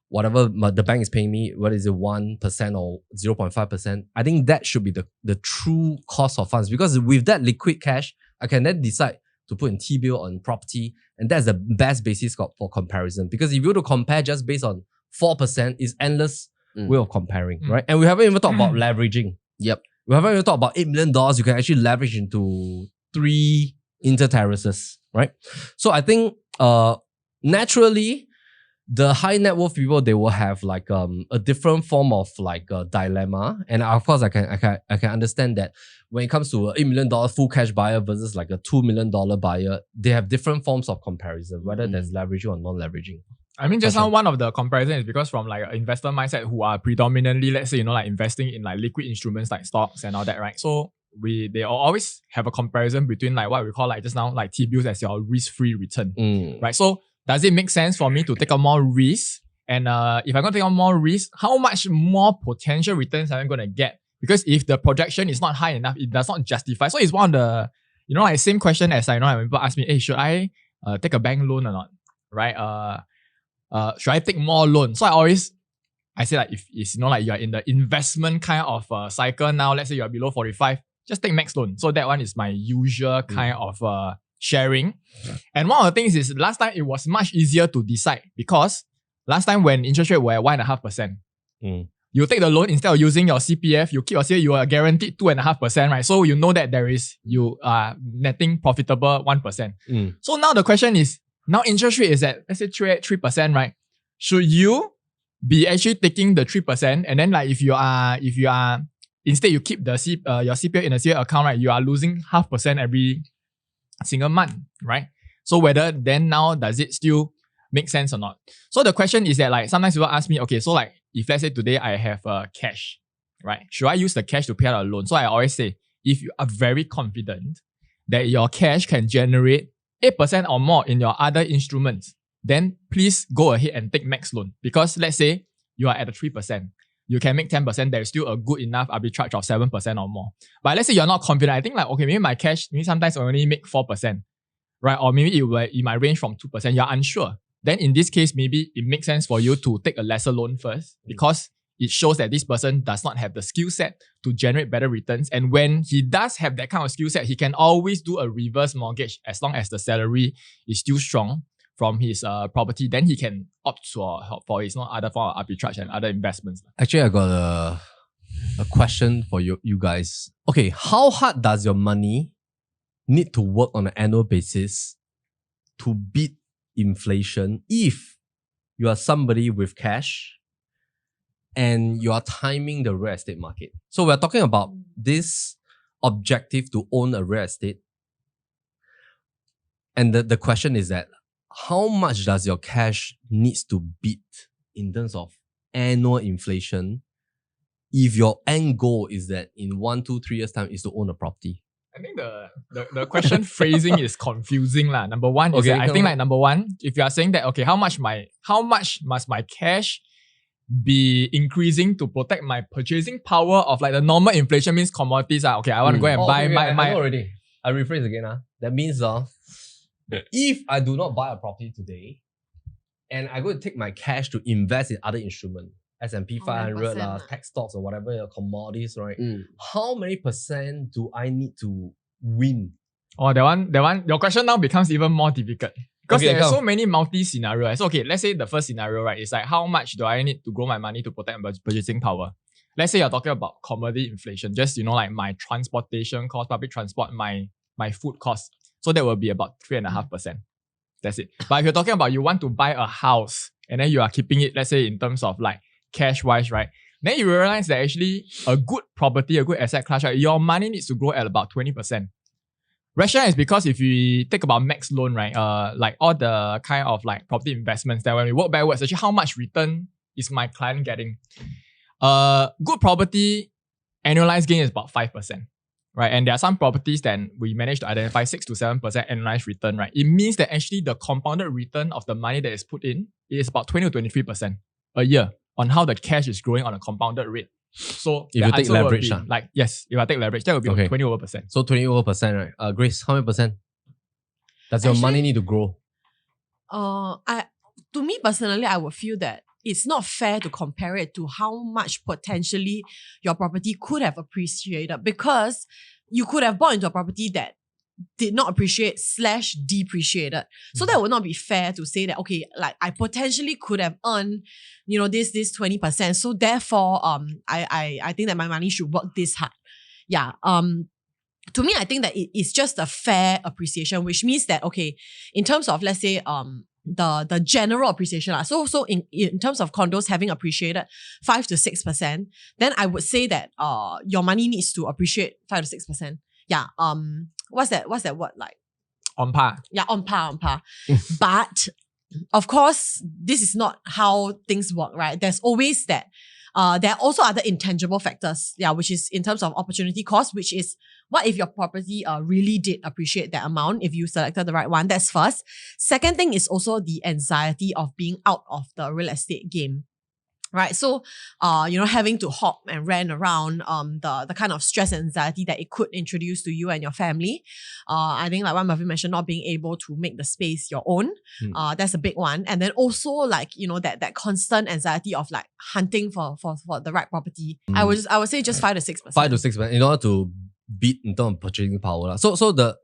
whatever the bank is paying me, what is it, 1% or 0.5%? I think that should be the true cost of funds. Because with that liquid cash, I can then decide to put in T-bill on property, and that's the best basis for comparison. Because if you were to compare just based on 4%, it's endless way of comparing, right? And we haven't even talked about leveraging. We haven't even talked about $8 million you can actually leverage into 3 inter-terraces, right? So I think naturally, the high net worth people, they will have like a different form of like a dilemma. And of course, I can understand that when it comes to an $8 million full cash buyer versus like a $2 million buyer, they have different forms of comparison, whether there's leveraging or non-leveraging. I mean, just now one of the comparison is because from like an investor mindset who are predominantly, let's say, like investing in like liquid instruments like stocks and all that, right? So they always have a comparison between like what we call like just now like T-bills as your risk-free return, right? So does it make sense for me to take on more risk? And if I'm going to take on more risk, how much more potential returns am I going to get Because if the projection is not high enough, it does not justify. So it's one of the, like same question as I know when people ask me, hey, should I take a bank loan or not? Right? Should I take more loan? So I say like if it's like you're in the investment kind of cycle now, let's say you're below 45, just take max loan. So that one is my usual kind of sharing. And one of the things is last time it was much easier to decide because last time when interest rate were at 1.5%, you take the loan instead of using your CPF, you keep your CPF, you are guaranteed 2.5%, right? So you know that you are netting profitable 1%. So now the question is, now interest rate is at, let's say 3%, right? Should you be actually taking the 3%? And then like if you are, instead you keep your CPF in a CPF account, right? You are losing 0.5% every single month, right? So whether then now does it still make sense or not? So the question is that like sometimes people ask me, okay, so like if let's say today I have cash, right? Should I use the cash to pay out a loan? So I always say, if you are very confident that your cash can generate 8% or more in your other instruments, then please go ahead and take max loan. Because let's say you are at a 3%, you can make 10%, there is still a good enough arbitrage of 7% or more. But let's say you're not confident, I think like, okay, maybe my cash, maybe sometimes I only make 4%, right? Or maybe it might range from 2%, you're unsure. Then in this case, maybe it makes sense for you to take a lesser loan first because it shows that this person does not have the skill set to generate better returns. And when he does have that kind of skill set, he can always do a reverse mortgage as long as the salary is still strong from his property. Then he can opt for his other form of arbitrage and other investments. Actually, I got a question for you guys. Okay, how hard does your money need to work on an annual basis to beat inflation if you are somebody with cash and you are timing the real estate market? So we're talking about this objective to own a real estate. And the question is that how much does your cash needs to beat in terms of annual inflation if your end goal is that in 1, 2, 3 years time is to own a property? I think the question phrasing is confusing lah. Number one is number one, if you are saying that, okay, how much must my cash be increasing to protect my purchasing power of like the normal inflation means commodities. Okay, I want to go and buy my. I know already. I rephrase again. That means if I do not buy a property today and I go to take my cash to invest in other instruments, S&P 500, tech stocks or whatever, commodities, right? How many percent do I need to win? Oh, that one, your question now becomes even more difficult. Because there are so many multi-scenarios. So, okay, let's say the first scenario, right, is like how much do I need to grow my money to protect my purchasing power? Let's say you're talking about commodity inflation, just, like my transportation cost, public transport, my food cost. So that will be about 3.5%. That's it. But if you're talking about you want to buy a house and then you are keeping it, let's say in terms of like cash-wise, right? Then you realize that actually a good property, a good asset class, right, your money needs to grow at about 20%. Rationale is because if we take about max loan, right, like all the kind of like property investments that when we work backwards, actually how much return is my client getting? Good property annualized gain is about 5%, right? And there are some properties that we manage to identify 6 to 7% annualized return, right? It means that actually the compounded return of the money that is put in is about 20 to 23% a year on how the cash is growing on a compounded rate. So if you take leverage, yes, if I take leverage, that would be 20%. So 20%, right? Grayce, how many percent does your money need to grow? To me personally, I would feel that it's not fair to compare it to how much potentially your property could have appreciated, because you could have bought into a property that did not appreciate / depreciated. So that would not be fair to say that, okay, like I potentially could have earned, this 20%. So therefore, I think that my money should work this hard. Yeah. To me, I think that it's just a fair appreciation, which means that, okay, in terms of, let's say, the general appreciation. So in terms of condos having appreciated 5 to 6%, then I would say that your money needs to appreciate 5 to 6%. Yeah. What's that word like? On par. Yeah, on par. But of course, this is not how things work, right? There's always that. There are also other intangible factors, which is in terms of opportunity cost, which is what if your property really did appreciate that amount if you selected the right one. That's first. Second thing is also the anxiety of being out of the real estate game. Right. So, having to hop and run around, the kind of stress and anxiety that it could introduce to you and your family. I think like what Melvin mentioned, not being able to make the space your own. That's a big one. And then also like, that constant anxiety of like hunting for the right property. I would say just 5 to 6%. 5 to 6% in order to beat in terms of purchasing power. So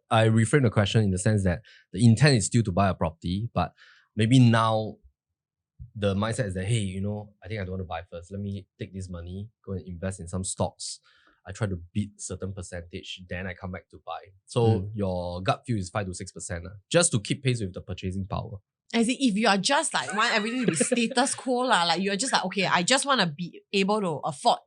I reframe the question in the sense that the intent is still to buy a property, but maybe now the mindset is that, hey, I think I don't want to buy first. Let me take this money, go and invest in some stocks. I try to beat certain percentage, then I come back to buy. So your gut feel is 5 to 6%, just to keep pace with the purchasing power. As if you are just like want everything to be status quo, like you're just like, okay, I just want to be able to afford,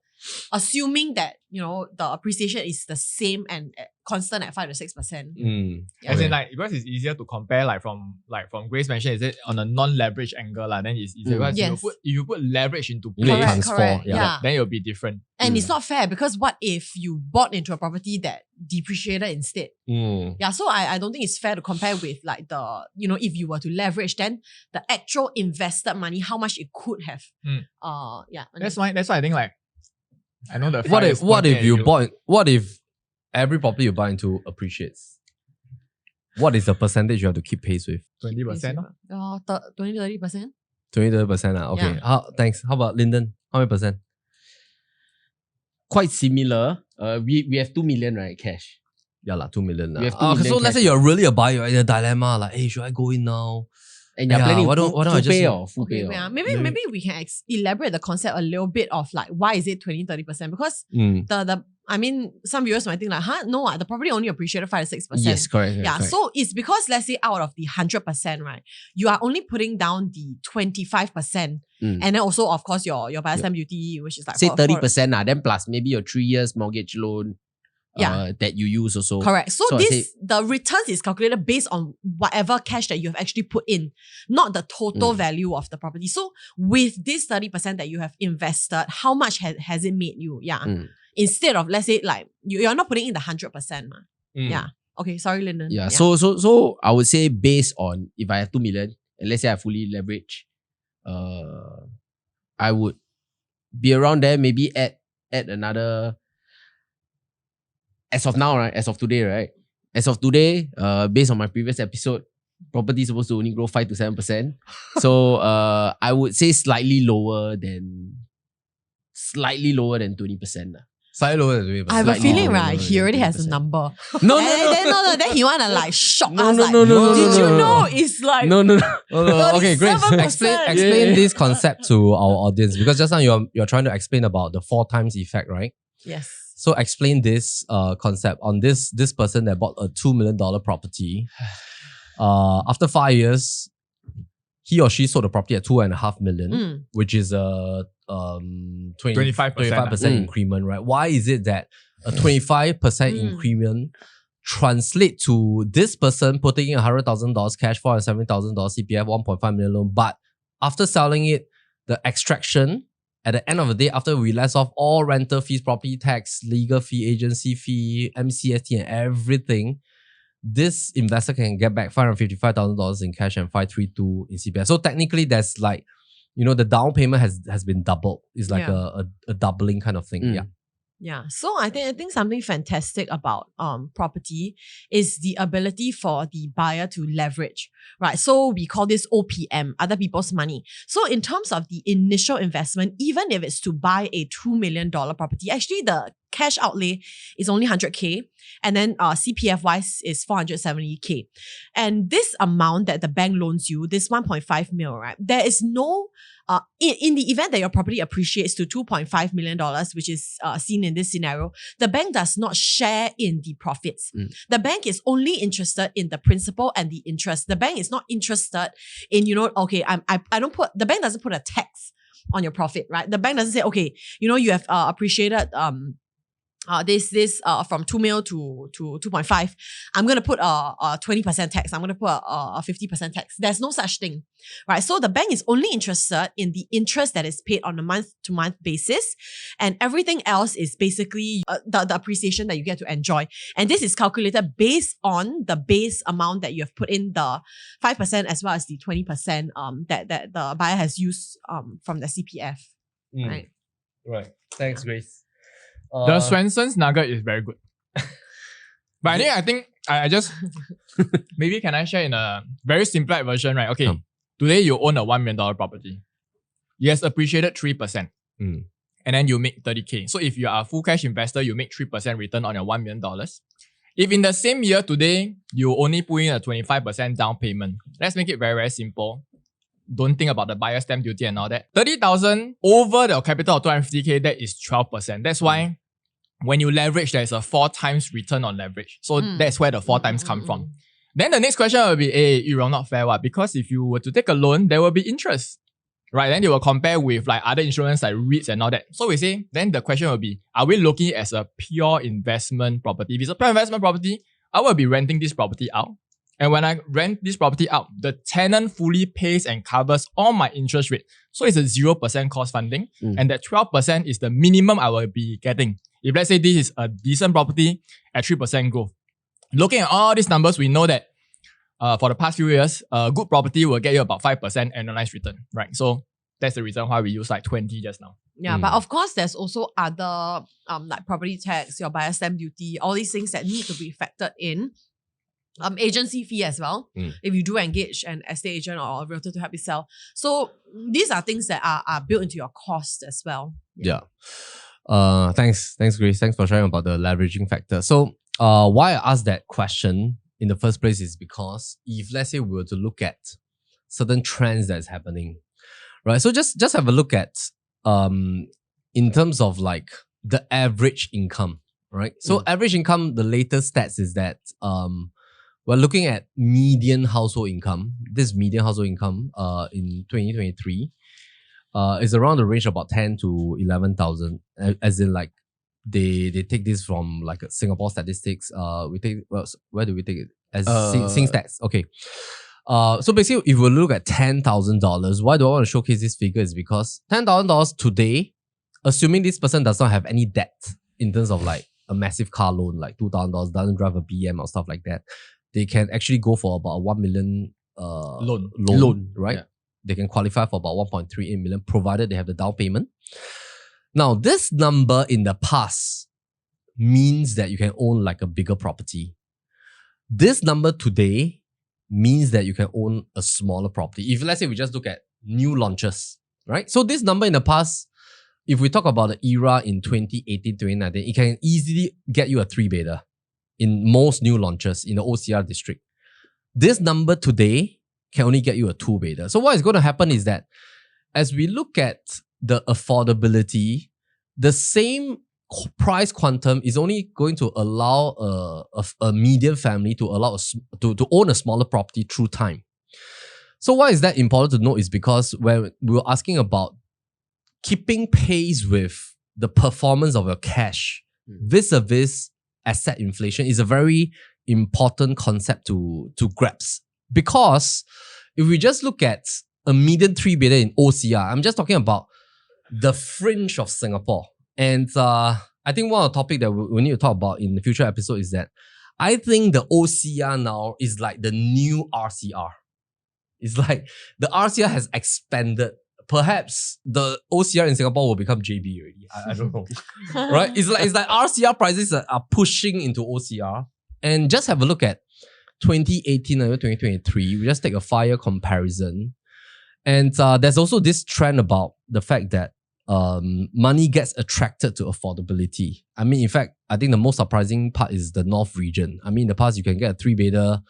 assuming that, the appreciation is the same and constant at 5 to 6%. As in like, because it's easier to compare like from Grayce mentioned, is it on a non-leverage angle, then it's easier. Because if you put leverage into place, correct. Yeah. Then it'll be different. And it's not fair because what if you bought into a property that depreciated instead? Yeah, so I don't think it's fair to compare with like the, if you were to leverage, then the actual invested money, how much it could have. That's why I think like, I know the what if every property you buy into appreciates? What is the percentage you have to keep pace with? 20%? 20-30%? 20-30%. Okay. Yeah. Thanks. How about Lyndon? How many percent? Quite similar. We have 2 million, right? Cash. Yeah, 2 million. We have 2 million so let's say you're really a buyer, you're in a dilemma, like, hey, should I go in now? And you're planning why don't I just full pay? Maybe we can elaborate the concept a little bit of like why is it 20-30%? Because some viewers might think like, no, the property only appreciated 5 to 6%. Yes, correct. Yeah, correct. so it's because let's say out of the 100%, right, you are only putting down the 25%, and then also of course your buyer's stamp duty, which is like say 30%, then plus maybe your 3 years mortgage loan. That you use also. Correct. So the returns is calculated based on whatever cash that you have actually put in, not the total value of the property. So with this 30% that you have invested, how much has it made you? Instead of, let's say, like, you're not putting in the 100%. Yeah. Okay, sorry, Lyndon. Yeah. So I would say based on, if I have 2 million, and let's say I fully leverage, I would be around there, maybe add another. As of now, right? As of today, right? As of today, based on my previous episode, property is supposed to only grow 5 to 7%. So I would say slightly lower than 20%. Slightly lower than 20%. I have a feeling, right? He already has a number. No. Then he wanna like shock us. No. Did you know it's like No. Okay, great. 37%. Explain this concept to our audience, because just now you're trying to explain about the 4 times effect, right? Yes. So explain this concept on this person that bought a $2 million property. After 5 years, he or she sold the property at 2.5 million, which is a 25% increment, right? Why is it that a 25% increment translate to this person putting in $100,000 cash, $470,000 CPF, 1.5 million loan, but after selling it, the extraction at the end of the day, after we less off all rental fees, property tax, legal fee, agency fee, MCST and everything, this investor can get back $555,000 in cash and 532 in CPF. So technically, that's like, the down payment has been doubled. It's like a doubling kind of thing. Yeah. So I think something fantastic about property is the ability for the buyer to leverage, right? So we call this OPM, other people's money. So in terms of the initial investment, even if it's to buy a $2 million property, actually the cash outlay is only 100K, and then CPF wise is 470K. And this amount that the bank loans you, this 1.5 mil, right? There is no in the event that your property appreciates to $2.5 million, which is seen in this scenario, the bank does not share in the profits. The bank is only interested in the principal and the interest. The bank is not interested in, I don't put, the bank doesn't put a tax on your profit, right? The bank doesn't say, okay, you have appreciated this from 2 mil to 2.5, I'm going to put a 20% tax. I'm going to put a 50% tax. There's no such thing, right? So the bank is only interested in the interest that is paid on a month-to-month basis, and everything else is basically the appreciation that you get to enjoy. And this is calculated based on the base amount that you have put in, the 5% as well as the 20% that the buyer has used from the CPF. Right. Right. Thanks, Grayce. The Swensen's nugget is very good. But I think I just maybe can I share in a very simplified version, right? Okay. Today you own a $1 million property. It has appreciated 3%. And then you make 30K. So if you are a full cash investor, you make 3% return on your $1 million. If in the same year today, you only put in a 25% down payment, let's make it very, very simple. Don't think about the buyer stamp duty and all that. 30,000 over the capital of 250K, that is 12%. That's why when you leverage, there's a 4 times return on leverage. So that's where the 4 times come from. Then the next question will be, hey, Yurong, not fair, what? Because if you were to take a loan, there will be interest. Right, then they will compare with like other insurance like REITs and all that. So we say, then the question will be, are we looking as a pure investment property? If it's a pure investment property, I will be renting this property out. And when I rent this property out, the tenant fully pays and covers all my interest rate. So it's a 0% cost funding. And that 12% is the minimum I will be getting. If let's say this is a decent property at 3% growth. Looking at all these numbers, we know that for the past few years, a good property will get you about 5% annualized return, right? So that's the reason why we use like 20 just now. Yeah, but of course, there's also other like property tax, your buyer stamp duty, all these things that need to be factored in. Agency fee as well, if you do engage an estate agent or a realtor to help you sell. So these are things that are built into your cost as well. Yeah. Thanks, Grayce. Thanks for sharing about the leveraging factor. So why I asked that question in the first place is because if let's say we were to look at certain trends that's happening, right? So just have a look at in terms of like the average income, right? So average income, the latest stats is that we're looking at median household income. This median household income in 2023 is around the range of about 10 to 11,000, as in like they take this from like Singapore statistics. We take, well, where do we take it? As Sing Stats. Okay. So basically, if we look at $10,000, why do I want to showcase this figure is because $10,000 today, assuming this person does not have any debt in terms of like a massive car loan, like $2,000, doesn't drive a BM or stuff like that, they can actually go for about a 1 million loan, right? Yeah. They can qualify for about 1.38 million, provided they have the down payment. Now, this number in the past means that you can own like a bigger property. This number today means that you can own a smaller property. If let's say we just look at new launches, right? So this number in the past, if we talk about the era in 2018, 2019, it can easily get you a 3-bedder in most new launches in the OCR district. This number today can only get you a 2-bedder. So what is going to happen is that as we look at the affordability, the same price quantum is only going to allow a median family to allow to own a smaller property through time. So why is that important to note is because when we were asking about keeping pace with the performance of your cash vis-a-vis asset inflation is a very important concept to grasp. Because if we just look at a median 3-bedder in OCR, I'm just talking about the fringe of Singapore. And I think one of the topics that we need to talk about in the future episode is that I think the OCR now is like the new RCR. It's like the RCR has expanded. Perhaps the OCR in Singapore will become JB already. I don't know. Right? It's like RCR prices are pushing into OCR. And just have a look at 2018 and 2023. We just take a 5-year comparison. And there's also this trend about the fact that money gets attracted to affordability. I mean, in fact, I think the most surprising part is the North region. I mean, in the past, you can get a 3-bedder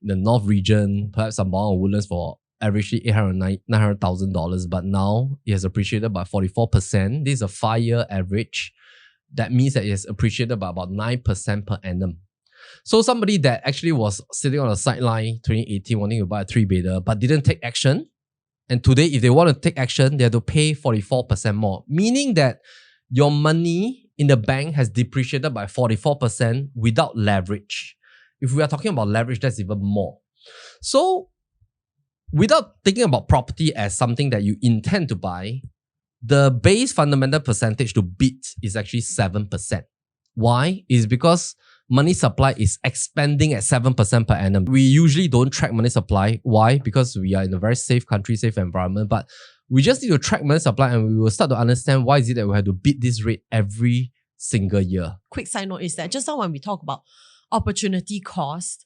in the North region, perhaps Sembawang or Woodlands for averagely $900,000, but now it has appreciated by 44%. This is a 5-year average. That means that it has appreciated by about 9% per annum. So somebody that actually was sitting on the sideline 2018 wanting to buy a 3-bedder but didn't take action, and today if they want to take action, they have to pay 44% more, meaning that your money in the bank has depreciated by 44% without leverage. If we are talking about leverage, that's even more. So without thinking about property as something that you intend to buy, the base fundamental percentage to beat is actually 7%. Why? It's because money supply is expanding at 7% per annum. We usually don't track money supply. Why? Because we are in a very safe country, safe environment. But We just need to track money supply and we will start to understand why is it that we have to beat this rate every single year. Quick side note is that just now when we talk about opportunity cost,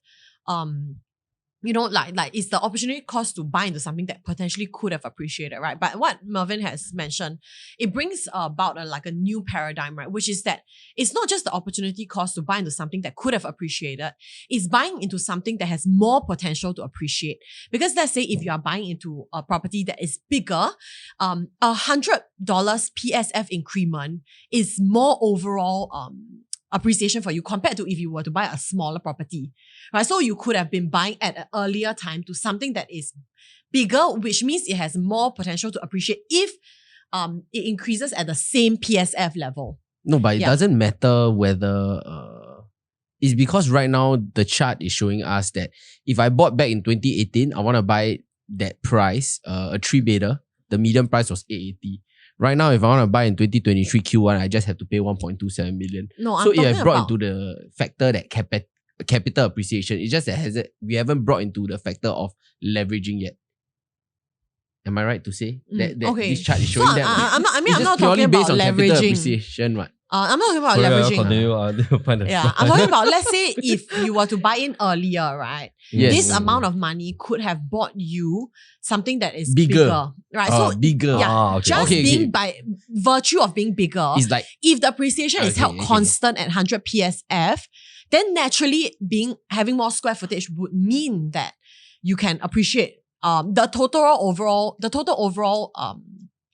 like it's the opportunity cost to buy into something that potentially could have appreciated, right? But what Melvin has mentioned, it brings about a new paradigm, right? Which is that it's not just the opportunity cost to buy into something that could have appreciated, it's buying into something that has more potential to appreciate. Because let's say if you are buying into a property that is bigger, $100 PSF increment is more overall appreciation for you compared to if you were to buy a smaller property, right? So you could have been buying at an earlier time to something that is bigger, which means it has more potential to appreciate if it increases at the same PSF level. No, but it doesn't matter whether it's because right now the chart is showing us that if I bought back in 2018, I want to buy that price, a 3-bedder, the median price was 880. Right now, if I want to buy in 2023 Q1, I just have to pay 1.27 million. No, so it has brought into the factor that capital appreciation. It's just that we haven't brought into the factor of leveraging yet. Am I right to say that this chart is showing that? I'm not purely talking based about on capital leveraging. appreciation, right? I'm not talking about leveraging. Continue. I'm talking about, let's say if you were to buy in earlier, right? Yes. This amount of money could have bought you something that is Bigger. right? So Bigger. yeah, okay. just being by virtue of being bigger, It's like if the appreciation is held constant at 100 PSF, then naturally having more square footage would mean that you can appreciate the total overall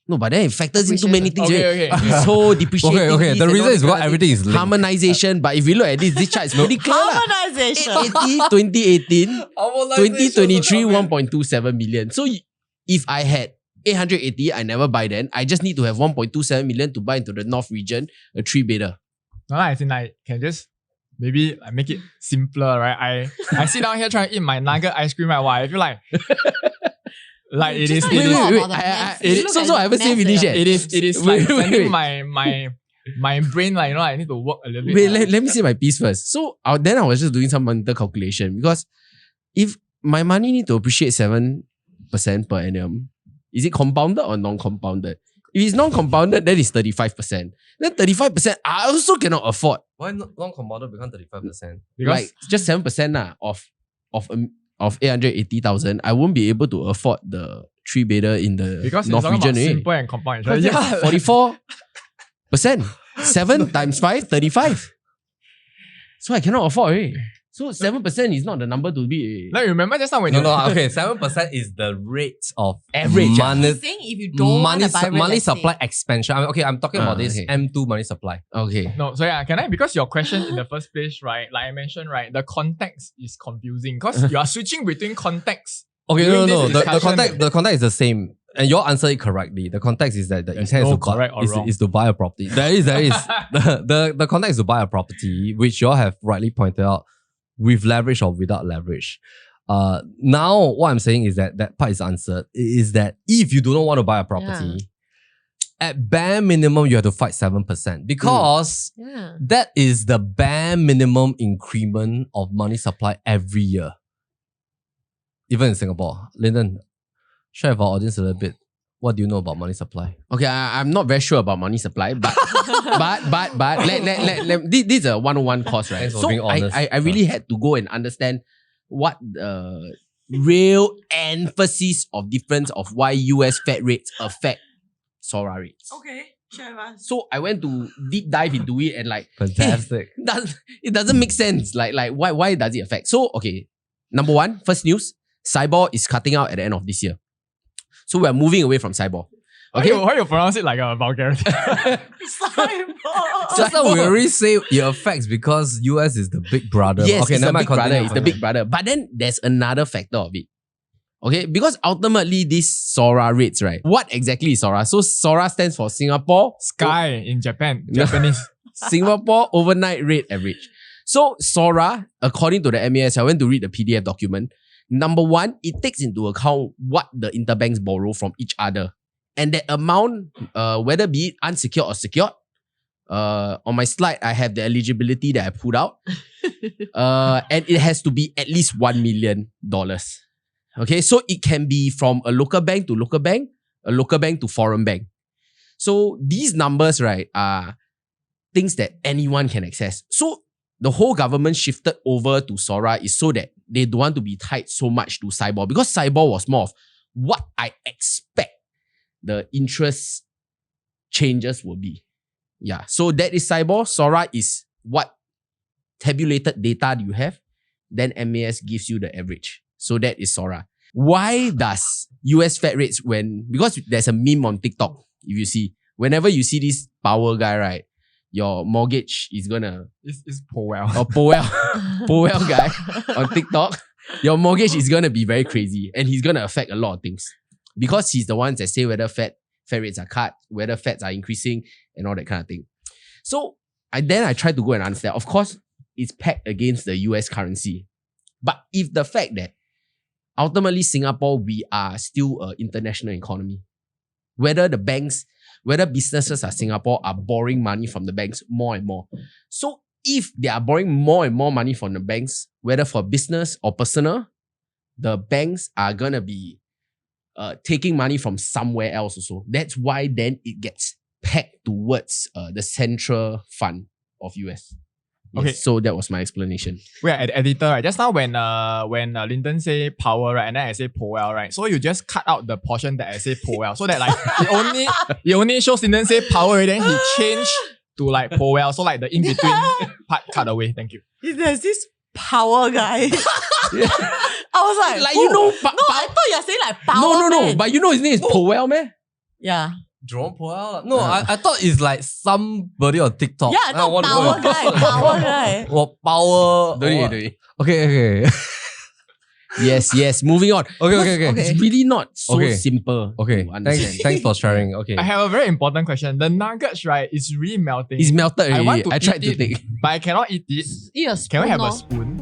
no, but then it factors into many things. Okay. It's so depreciating. Okay. The reason is because everything is linked. harmonization. But if you look at this chart is pretty clear. harmonization. 2018, 2023, 1.27 million. So if I had 880, I never buy then. I just need to have 1.27 million to buy into the North region, a 3-bedder. No, I think I can just maybe make it simpler, right? I sit down here trying to eat my nugget ice cream, right? Wow, I feel like it is. Wait. So I haven't seen finish yet. It is like sending my brain I need to work a little bit. Wait, let me see my piece first. So then I was just doing some mental calculation because if my money need to appreciate 7% per annum, is it compounded or non-compounded? If it's non-compounded, then it's 35%. Then 35% I also cannot afford. Why non-compounded become 35%? Because just 7% of 880,000, I won't be able to afford the 3-bedder in the because North it's region. about simple and compound. Right? Yeah, 44%. 7 times 5, 35. So I cannot afford it. So 7% is not the number to be. Like, remember just now when Okay, 7% is the rate of average. money, Saying if you don't want to buy real money estate. supply expansion. I'm talking about this M2 money supply. Okay. No, so can I? Because your question in the first place, right? Like I mentioned, right, the context is confusing because you are switching between context. Okay, during no. this The discussion. context is the same. And you all answer it correctly. The context is that the There's intent no is to correct or wrong. is to buy a property. There is. The context is to buy a property, which you all have rightly pointed out, with leverage or without leverage. Now, what I'm saying is that part is answered. Is that if you do not want to buy a property, at bare minimum, you have to fight 7% because that is the bare minimum increment of money supply every year. Even in Singapore. Lyndon, share with our audience a little bit. What do you know about money supply? Okay, I'm not very sure about money supply, but this is a 101 course, right? Thanks for So being honest. I really had to go and understand what the real emphasis of difference of why US Fed rates affect SORA rates. Okay, share with us. So I went to deep dive into it and Fantastic. it doesn't make sense. Like why does it affect? So okay, number one, first news, SIBOR is cutting out at the end of this year. So we are moving away from SIBOR. Okay. Why you pronounce it like a vulgarity? Just now we already say it affects because US is the big brother. Yes, okay, it's never the mind, big brother. continue, It's the big brother. But then there's another factor of it. Okay, because ultimately these SORA rates, right? What exactly is SORA? So SORA stands for Singapore Sky in Japan. Japanese. Singapore Overnight Rate Average. So SORA, according to the MAS, I went to read the PDF document. Number one, it takes into account what the interbanks borrow from each other. And that amount, whether be it unsecured or secured, on my slide, I have the eligibility that I put out. And it has to be at least $1 million. Okay, so it can be from a local bank to local bank, a local bank to foreign bank. So these numbers, right, are things that anyone can access. So the whole government shifted over to SORA is so that they don't want to be tied so much to SIBOR, because SIBOR was more of what I expect the interest changes will be. Yeah, so that is SIBOR. SORA is what tabulated data you have. Then MAS gives you the average. So that is SORA. Why does US Fed rates because there's a meme on TikTok, if you see, whenever you see this Power guy, right, your mortgage is gonna... It's Powell. Or Powell. Powell guy on TikTok. Your mortgage is gonna be very crazy and he's gonna affect a lot of things. Because he's the ones that say whether Fed rates are cut, whether Feds are increasing and all that kind of thing. So I tried to go and understand. Of course, it's pegged against the US currency. But if the fact that ultimately Singapore, we are still an international economy, whether businesses are Singapore are borrowing money from the banks more and more. So if they are borrowing more and more money from the banks, whether for business or personal, the banks are going to be taking money from somewhere else also. That's why then it gets pegged towards the central fund of US. Yes, okay. So that was my explanation. Wait, editor, right? Just now when Lyndon say Power, right, and then I say Powell, right? So you just cut out the portion that I say Powell, so that like it only shows Lyndon say Power, right? Then he changed to like Powell, so like the in between part cut away. Thank you. There's this Power guy. I was like, you know, I thought you were saying like Power. No. But you know his name is Powell, man. Yeah. Jerome Power? No, I thought it's like somebody on TikTok. Yeah, I thought Power guy. Power guy. Well, Power. Don't need. Okay. Yes. Moving on. Okay. It's really not so simple. Okay. To understand. Thanks for sharing. Okay. I have a very important question. The nuggets, right, is really melting. It's melted already. I tried to eat take. it, but I cannot eat it. Eat a spoon. Can we have no? a spoon?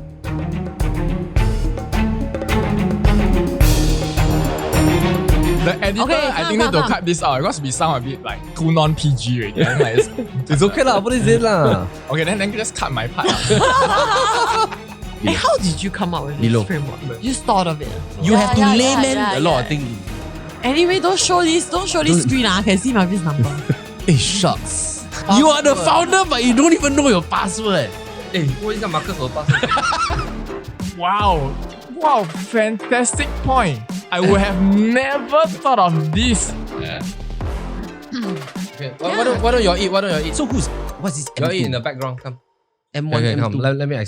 The editor, I think need to cut this out because we sound a bit like too non-PG already. And like, It's okay lah, put it in lah. okay, then just cut my part out. Hey, how did you come up with Below. this framework? You just thought of it. You have to layman yeah, a lot of things. Anyway, don't show this screen. I can see my business number. Hey, shucks. You are the founder, but you don't even know your password. Hey, what is that Marcus for password? Wow, fantastic point. I would have never thought of this. Okay, why don't you all eat? So what's this? You all eat in the background. Come. M1, Okay, M2. come. Let me